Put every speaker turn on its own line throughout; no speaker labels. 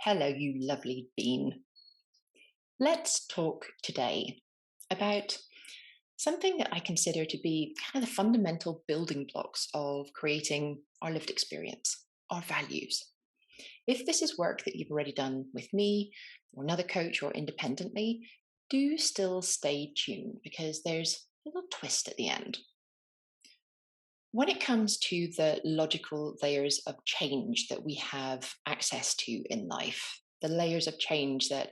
Hello, you lovely bean. Let's talk today about something that I consider to be kind of the fundamental building blocks of creating our lived experience, our values. If this is work that you've already done with me or another coach or independently, do still stay tuned because there's a little twist at the end. When it comes to the logical layers of change that we have access to in life, the layers of change that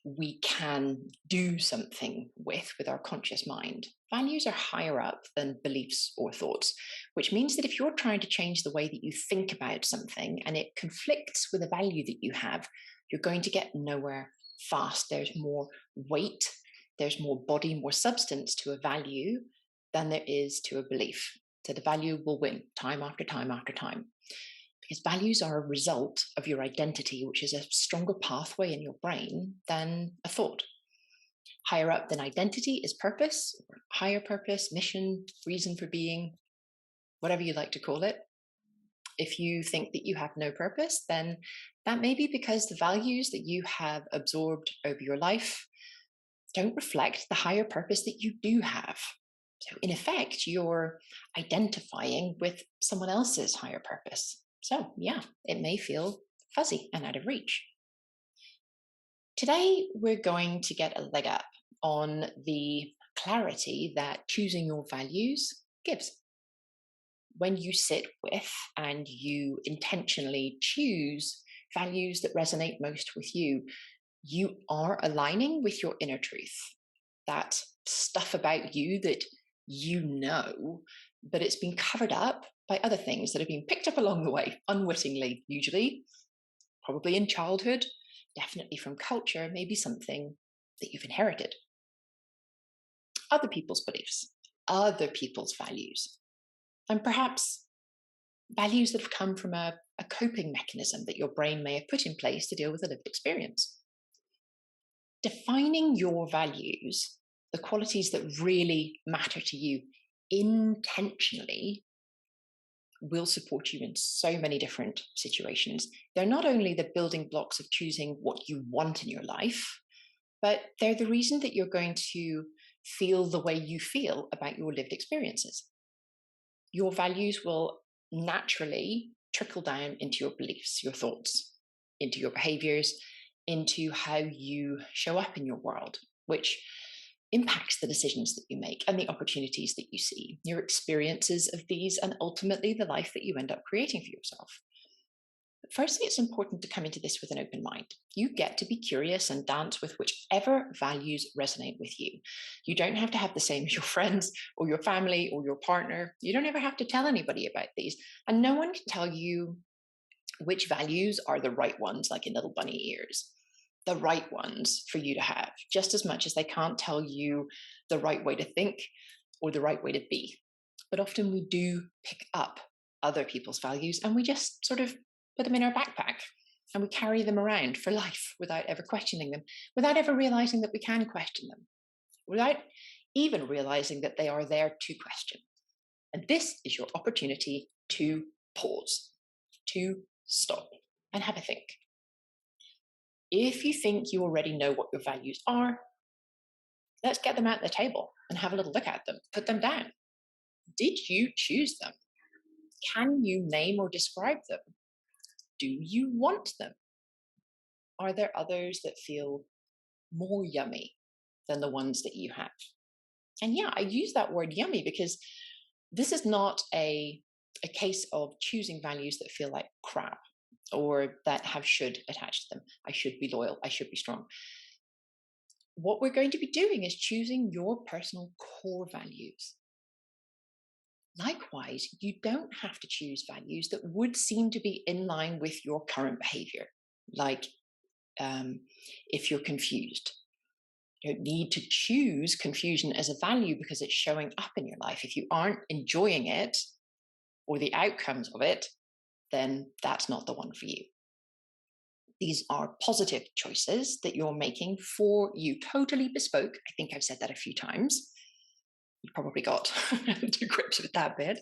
we can do something with our conscious mind. Values are higher up than beliefs or thoughts, which means that if you're trying to change the way that you think about something and it conflicts with a value that you have, you're going to get nowhere fast. There's more weight, there's more body, more substance to a value than there is to a belief. So the value will win time after time after time. Because values are a result of your identity, which is a stronger pathway in your brain than a thought. Higher up than identity is purpose, or higher purpose, mission, reason for being, whatever you like to call it. If you think that you have no purpose, then that may be because the values that you have absorbed over your life don't reflect the higher purpose that you do have. So, in effect, you're identifying with someone else's higher purpose. So, yeah, it may feel fuzzy and out of reach. Today, we're going to get a leg up on the clarity that choosing your values gives. When you sit with and you intentionally choose values that resonate most with you, you are aligning with your inner truth. That stuff about you that you know, but it's been covered up by other things that have been picked up along the way, unwittingly, usually, probably in childhood, definitely from culture, maybe something that you've inherited. Other people's beliefs, other people's values, and perhaps values that have come from a coping mechanism that your brain may have put in place to deal with a lived experience. Defining your values, the qualities that really matter to you intentionally, will support you in so many different situations. They're not only the building blocks of choosing what you want in your life, but they're the reason that you're going to feel the way you feel about your lived experiences. Your values will naturally trickle down into your beliefs, your thoughts, into your behaviors, into how you show up in your world, which impacts the decisions that you make and the opportunities that you see, your experiences of these, and ultimately the life that you end up creating for yourself. But firstly, it's important to come into this with an open mind. You get to be curious and dance with whichever values resonate with you. You don't have to have the same as your friends or your family or your partner. You don't ever have to tell anybody about these. And no one can tell you which values are the right ones, like in little bunny ears, the right ones for you to have, just as much as they can't tell you the right way to think or the right way to be. But often we do pick up other people's values and we just sort of put them in our backpack and we carry them around for life without ever questioning them, without ever realizing that we can question them, without even realizing that they are there to question. And this is your opportunity to pause, to stop and have a think. If you think you already know what your values are, let's get them out on the table and have a little look at them. Put them down. Did you choose them? Can you name or describe them? Do you want them? Are there others that feel more yummy than the ones that you have? And yeah, I use that word yummy because this is not a case of choosing values that feel like crap or that have should attached to them. I should be loyal. I should be strong. What we're going to be doing is choosing your personal core values. Likewise, you don't have to choose values that would seem to be in line with your current behavior. Like if you're confused, you don't need to choose confusion as a value because it's showing up in your life. If you aren't enjoying it or the outcomes of it, then that's not the one for you. These are positive choices that you're making for you, totally bespoke. I think I've said that a few times. You probably got to grips with that bit.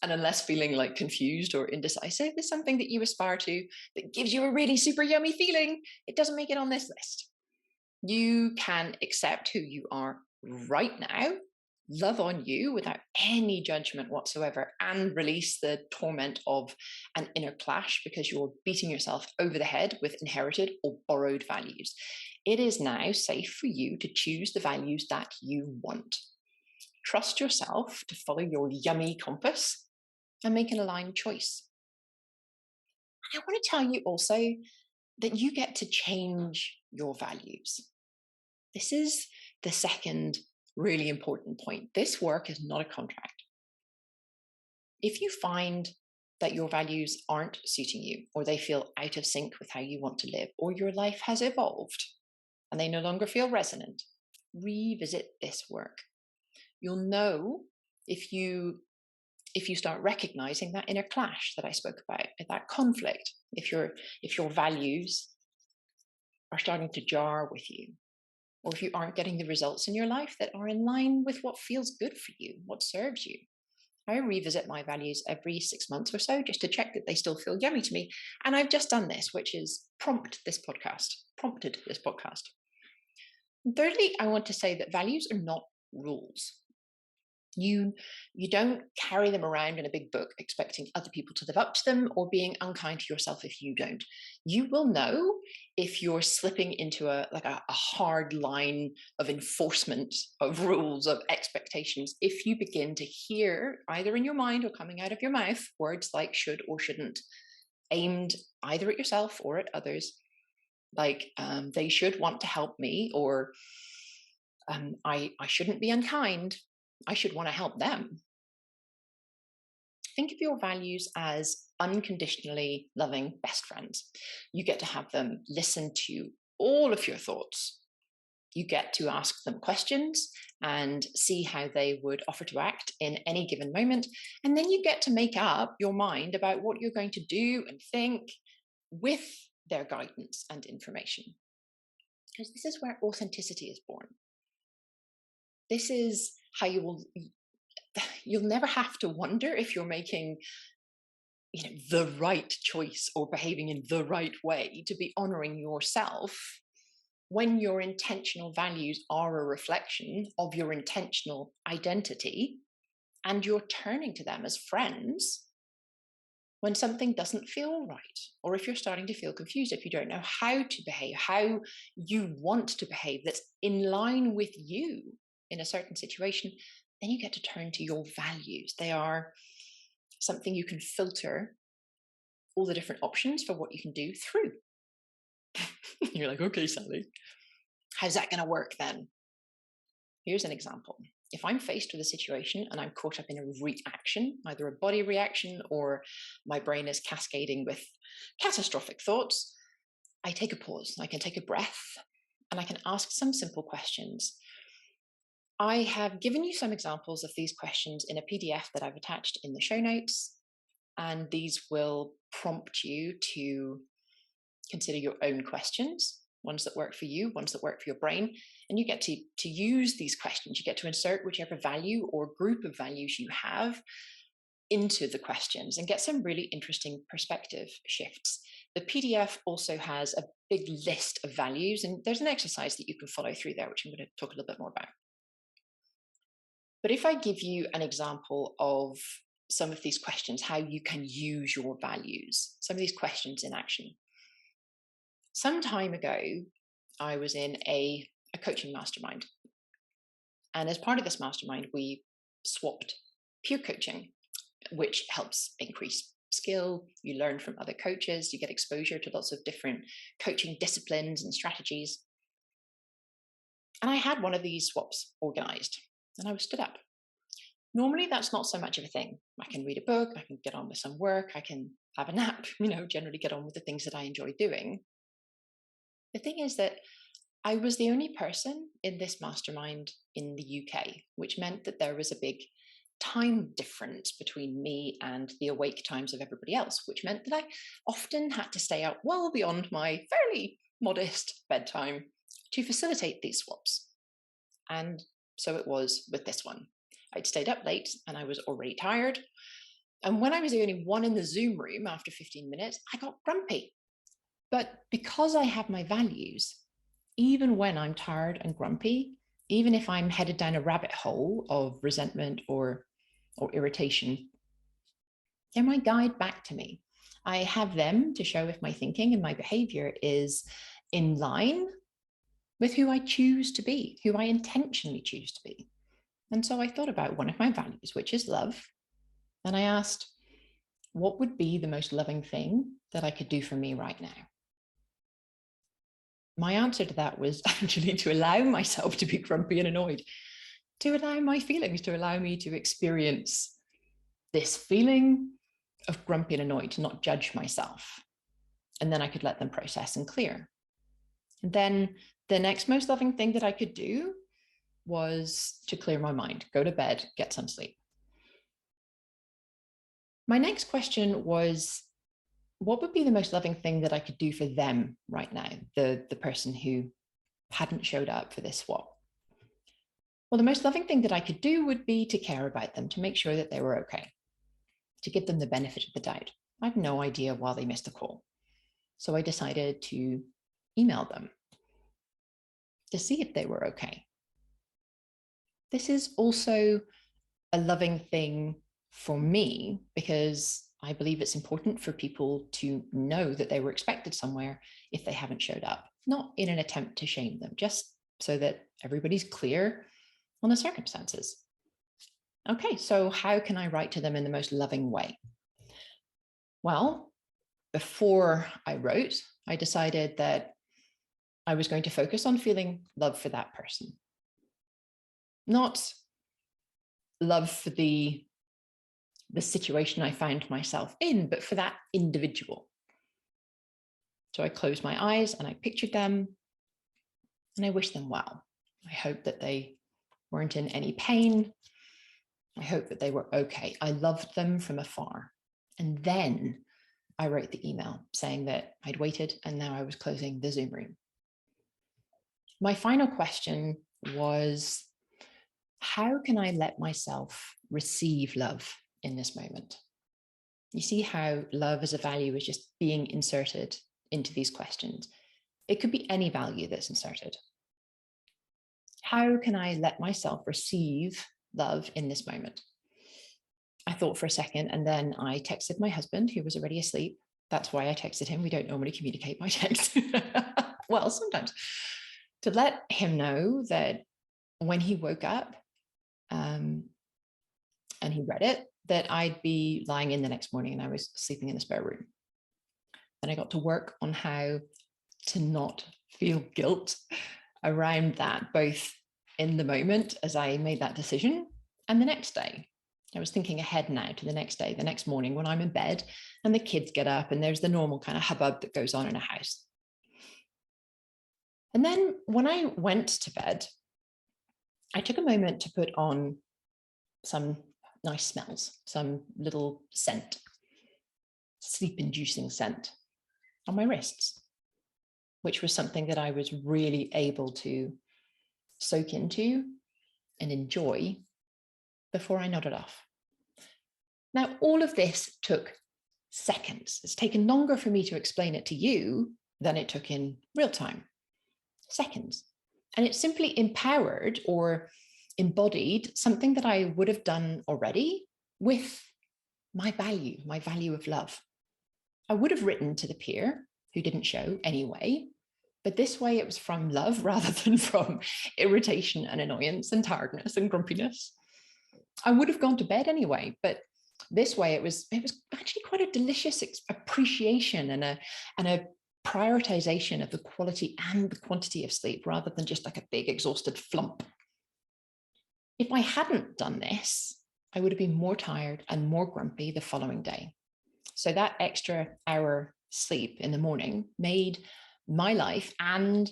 And unless feeling like confused or indecisive is something that you aspire to that gives you a really super yummy feeling, it doesn't make it on this list. You can accept who you are right now, love on you without any judgment whatsoever, and release the torment of an inner clash because you're beating yourself over the head with inherited or borrowed values. It is now safe for you to choose the values that you want. Trust yourself to follow your yummy compass and make an aligned choice. I want to tell you also that you get to change your values. This is the second really important point. This work is not a contract. If you find that your values aren't suiting you, or they feel out of sync with how you want to live, or your life has evolved and they no longer feel resonant, revisit this work. You'll know if you start recognizing that inner clash that I spoke about, that conflict, if your values are starting to jar with you, or if you aren't getting the results in your life that are in line with what feels good for you, what serves you. I revisit my values every 6 months or so just to check that they still feel yummy to me. And I've just done this, which is prompted this podcast. And thirdly, I want to say that values are not rules. You don't carry them around in a big book expecting other people to live up to them or being unkind to yourself if you don't. You will know if you're slipping into a hard line of enforcement of rules, of expectations, if you begin to hear either in your mind or coming out of your mouth words like should or shouldn't, aimed either at yourself or at others, like they should want to help me, or I shouldn't be unkind, I should want to help them. Think of your values as unconditionally loving best friends. You get to have them listen to all of your thoughts. You get to ask them questions and see how they would offer to act in any given moment. And then you get to make up your mind about what you're going to do and think with their guidance and information. Because this is where authenticity is born. This is how you'll never have to wonder if you're making the right choice or behaving in the right way, to be honoring yourself when your intentional values are a reflection of your intentional identity, and you're turning to them as friends when something doesn't feel right, or if you're starting to feel confused, if you don't know how to behave, how you want to behave that's in line with you in a certain situation. Then you get to turn to your values. They are something you can filter all the different options for what you can do through. You're like, okay, Sally, how's that going to work then? Here's an example. If I'm faced with a situation and I'm caught up in a reaction, either a body reaction or my brain is cascading with catastrophic thoughts, I take a pause. I can take a breath and I can ask some simple questions. I have given you some examples of these questions in a PDF that I've attached in the show notes, and these will prompt you to consider your own questions, ones that work for you, ones that work for your brain, and you get to use these questions. You get to insert whichever value or group of values you have into the questions and get some really interesting perspective shifts. The PDF also has a big list of values, and there's an exercise that you can follow through there, which I'm going to talk a little bit more about. But if I give you an example of some of these questions, how you can use your values, some of these questions in action. Some time ago, I was in a coaching mastermind. And as part of this mastermind, we swapped peer coaching, which helps increase skill. You learn from other coaches, you get exposure to lots of different coaching disciplines and strategies. And I had one of these swaps organized, and I was stood up. Normally, that's not so much of a thing. I can read a book, I can get on with some work, I can have a nap, generally get on with the things that I enjoy doing. The thing is that I was the only person in this mastermind in the UK, which meant that there was a big time difference between me and the awake times of everybody else, which meant that I often had to stay up well beyond my fairly modest bedtime to facilitate these swaps. And so it was with this one. I'd stayed up late and I was already tired. And when I was the only one in the Zoom room after 15 minutes, I got grumpy. But because I have my values, even when I'm tired and grumpy, even if I'm headed down a rabbit hole of resentment or irritation, they're my guide back to me. I have them to show if my thinking and my behavior is in line with who I choose to be, who I intentionally choose to be. And so I thought about one of my values, which is love. And I asked, what would be the most loving thing that I could do for me right now? My answer to that was actually to allow myself to be grumpy and annoyed, to allow my feelings, to allow me to experience this feeling of grumpy and annoyed, to not judge myself. And then I could let them process and clear. And then the next most loving thing that I could do was to clear my mind, go to bed, get some sleep. My next question was, what would be the most loving thing that I could do for them right now, the person who hadn't showed up for this swap? Well, the most loving thing that I could do would be to care about them, to make sure that they were okay, to give them the benefit of the doubt. I had no idea why they missed the call. So I decided to email them to see if they were okay. This is also a loving thing for me because I believe it's important for people to know that they were expected somewhere if they haven't showed up, not in an attempt to shame them, just so that everybody's clear on the circumstances. Okay, so how can I write to them in the most loving way? Well, before I wrote, I decided that I was going to focus on feeling love for that person, not love for the situation I found myself in, but for that individual. So I closed my eyes and I pictured them and I wished them well. I hope that they weren't in any pain. I hope that they were okay. I loved them from afar. And then I wrote the email saying that I'd waited and now I was closing the Zoom room. My final question was, how can I let myself receive love in this moment? You see how love as a value is just being inserted into these questions. It could be any value that's inserted. How can I let myself receive love in this moment? I thought for a second, and then I texted my husband, who was already asleep. That's why I texted him. We don't normally communicate by text. Well, sometimes. To let him know that when he woke up and he read it, that I'd be lying in the next morning and I was sleeping in the spare room. And I got to work on how to not feel guilt around that, both in the moment as I made that decision and the next day. I was thinking ahead now to the next day, the next morning when I'm in bed and the kids get up and there's the normal kind of hubbub that goes on in a house. And then when I went to bed, I took a moment to put on some nice smells, some little scent, sleep-inducing scent on my wrists, which was something that I was really able to soak into and enjoy before I nodded off. Now, all of this took seconds. It's taken longer for me to explain it to you than it took in real time. Seconds. And it simply empowered or embodied something that I would have done already with my value of love. I would have written to the peer who didn't show anyway, but this way it was from love rather than from irritation and annoyance and tiredness and grumpiness. I would have gone to bed anyway, but this way it was actually quite a delicious appreciation and a prioritization of the quality and the quantity of sleep rather than just like a big exhausted flump. If I hadn't done this, I would have been more tired and more grumpy the following day. So that extra hour sleep in the morning made my life and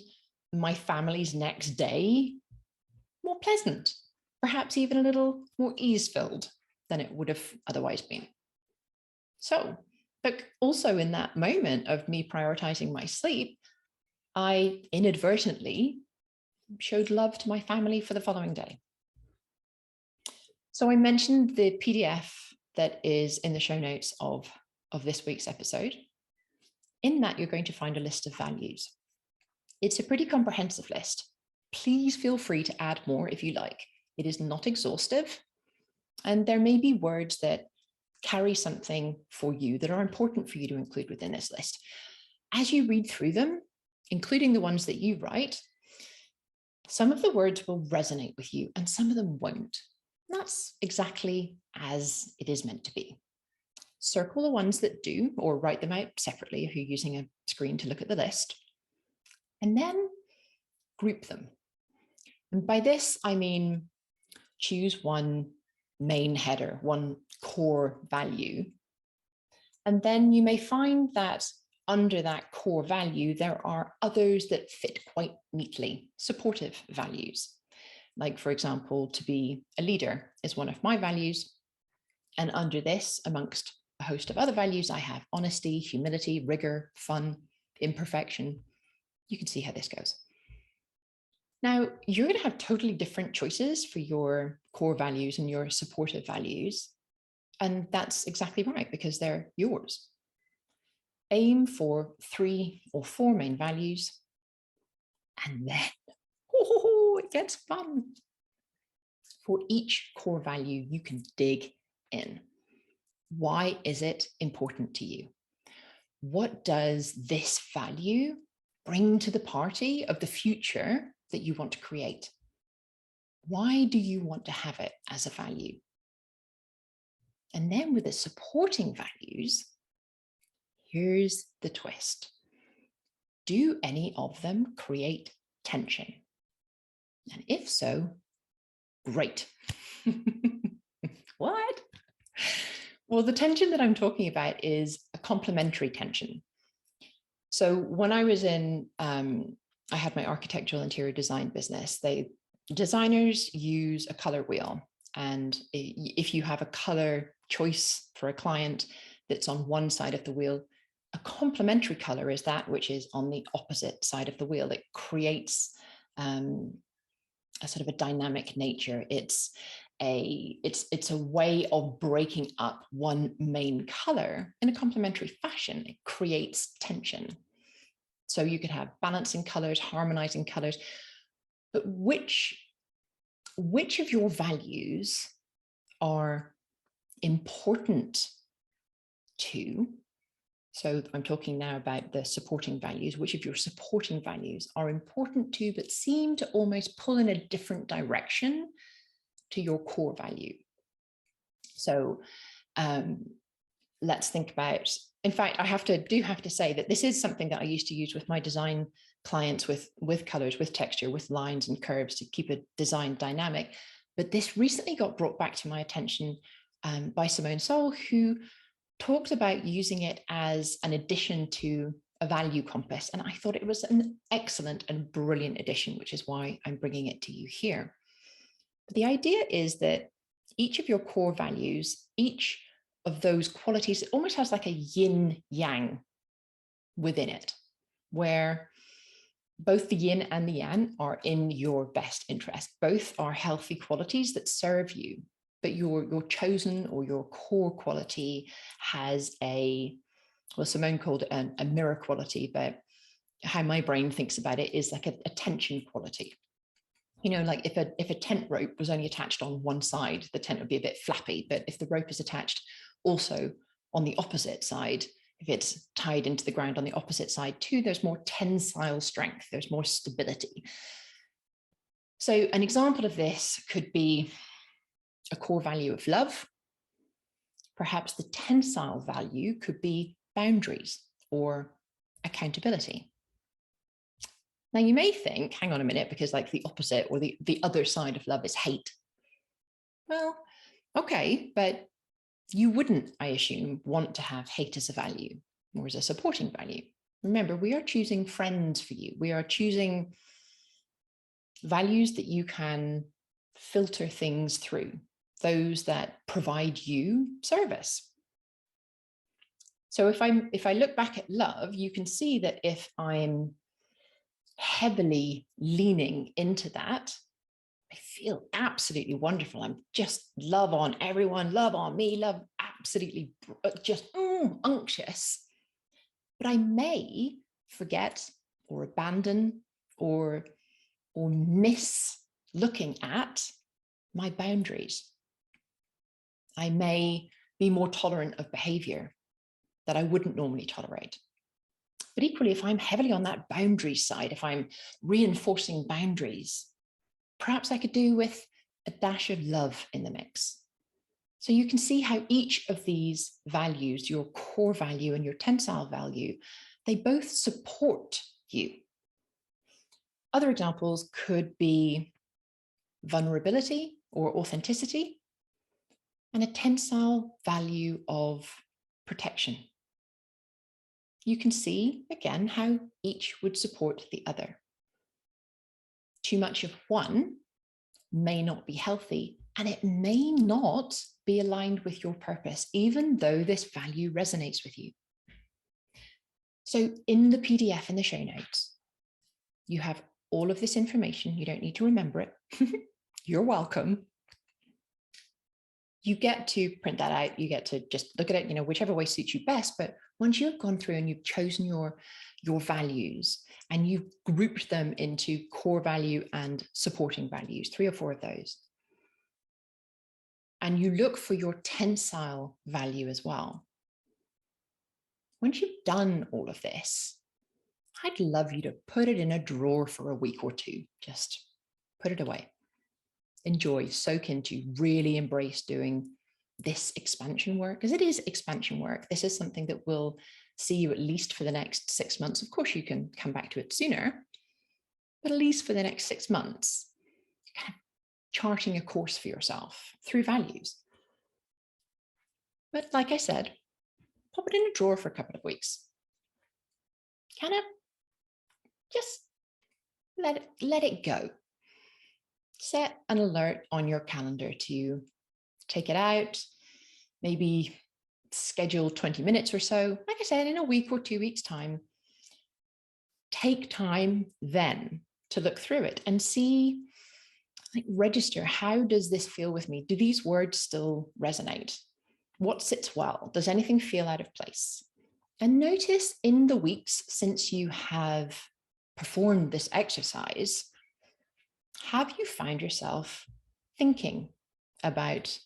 my family's next day more pleasant, perhaps even a little more ease-filled than it would have otherwise been. So, but also in that moment of me prioritizing my sleep, I inadvertently showed love to my family for the following day. So I mentioned the PDF that is in the show notes of this week's episode. In that, you're going to find a list of values. It's a pretty comprehensive list. Please feel free to add more if you like. It is not exhaustive. And there may be words that carry something for you that are important for you to include within this list. As you read through them, including the ones that you write, some of the words will resonate with you and some of them won't. That's exactly as it is meant to be. Circle the ones that do, or write them out separately if you're using a screen to look at the list, and then group them. And by this, I mean choose one main header, one core value. And then you may find that under that core value, there are others that fit quite neatly, supportive values. Like, for example, to be a leader is one of my values. And under this, amongst a host of other values, I have honesty, humility, rigor, fun, imperfection. You can see how this goes. Now, you're going to have totally different choices for your core values and your supportive values. And that's exactly right, because they're yours. Aim for 3 or 4 main values. And then, it gets fun. For each core value, you can dig in. Why is it important to you? What does this value bring to the party of the future that you want to create? Why do you want to have it as a value? And then with the supporting values, here's the twist. Do any of them create tension? And if so, great. What? Well, the tension that I'm talking about is a complementary tension. So when I was in, I had my architectural interior design business. Designers use a color wheel. And if you have a color choice for a client that's on one side of the wheel, a complementary color is that which is on the opposite side of the wheel. It creates a sort of a dynamic nature. It's a way of breaking up one main color in a complementary fashion. It creates tension. So you could have balancing colors, harmonizing colors, but which of your values are important to, so I'm talking now about the supporting values, which of your supporting values are important to, but seem to almost pull in a different direction to your core value. So let's think about, in fact, I do have to say that this is something that I used to use with my design clients with colors, with texture, with lines and curves to keep a design dynamic. But this recently got brought back to my attention by Simone Sol, who talked about using it as an addition to a value compass. And I thought it was an excellent and brilliant addition, which is why I'm bringing it to you here. But the idea is that each of your core values, each of those qualities, it almost has like a yin yang within it, where both the yin and the yang are in your best interest. Both are healthy qualities that serve you, but your chosen or your core quality has Simone called it a mirror quality, but how my brain thinks about it is like a tension quality. You know, like if a tent rope was only attached on one side, the tent would be a bit flappy. But if the rope is attached also on the opposite side, if it's tied into the ground on the opposite side too, there's more tensile strength, there's more stability. So an example of this could be a core value of love. Perhaps the tensile value could be boundaries or accountability. Now you may think, hang on a minute, because like the opposite or the other side of love is hate. Well, okay, but you wouldn't, I assume, want to have hate as a value or as a supporting value. Remember, we are choosing friends for you. We are choosing values that you can filter things through, those that provide you service. So if I look back at love, you can see that if I'm heavily leaning into that, I feel absolutely wonderful. I'm just love on everyone, love on me, love absolutely just unctuous, but I may forget or abandon or miss looking at my boundaries. I may be more tolerant of behavior that I wouldn't normally tolerate. But equally, if I'm heavily on that boundary side, if I'm reinforcing boundaries, perhaps I could do with a dash of love in the mix. So you can see how each of these values, your core value and your tensile value, they both support you. Other examples could be vulnerability or authenticity, and a tensile value of protection. You can see, again, how each would support the other. Too much of one may not be healthy, and it may not be aligned with your purpose, even though this value resonates with you. So in the PDF in the show notes, you have all of this information. You don't need to remember it. You're welcome. You get to print that out. You get to just look at it, whichever way suits you best. But once you've gone through and you've chosen your values and you've grouped them into core value and supporting values, 3 or 4 of those, and you look for your tensile value as well. Once you've done all of this, I'd love you to put it in a drawer for a week or 2. Just put it away. Enjoy, soak into, really embrace doing this expansion work, because it is expansion work. This is something that will see you at least for the next 6 months. Of course, you can come back to it sooner, but at least for the next 6 months, kind of charting a course for yourself through values. But like I said, pop it in a drawer for a couple of weeks. Kind of just let it go. Set an alert on your calendar to take it out, maybe schedule 20 minutes or so. Like I said, in a week or 2 weeks' time, take time then to look through it and see, register, how does this feel with me? Do these words still resonate? What sits well? Does anything feel out of place? And notice in the weeks since you have performed this exercise, have you found yourself thinking about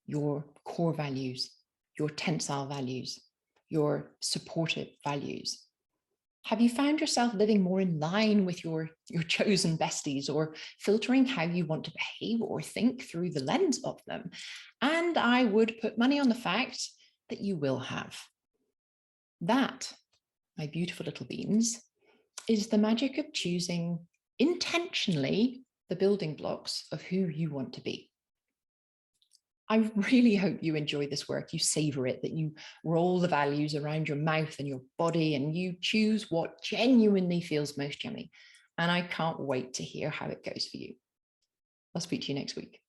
your core values, your tensile values, your supportive values? Have you found yourself living more in line with your chosen besties, or filtering how you want to behave or think through the lens of them? And I would put money on the fact that you will have. That, my beautiful little beans, is the magic of choosing intentionally the building blocks of who you want to be. I really hope you enjoy this work, you savor it, that you roll the values around your mouth and your body and you choose what genuinely feels most yummy. And I can't wait to hear how it goes for you. I'll speak to you next week.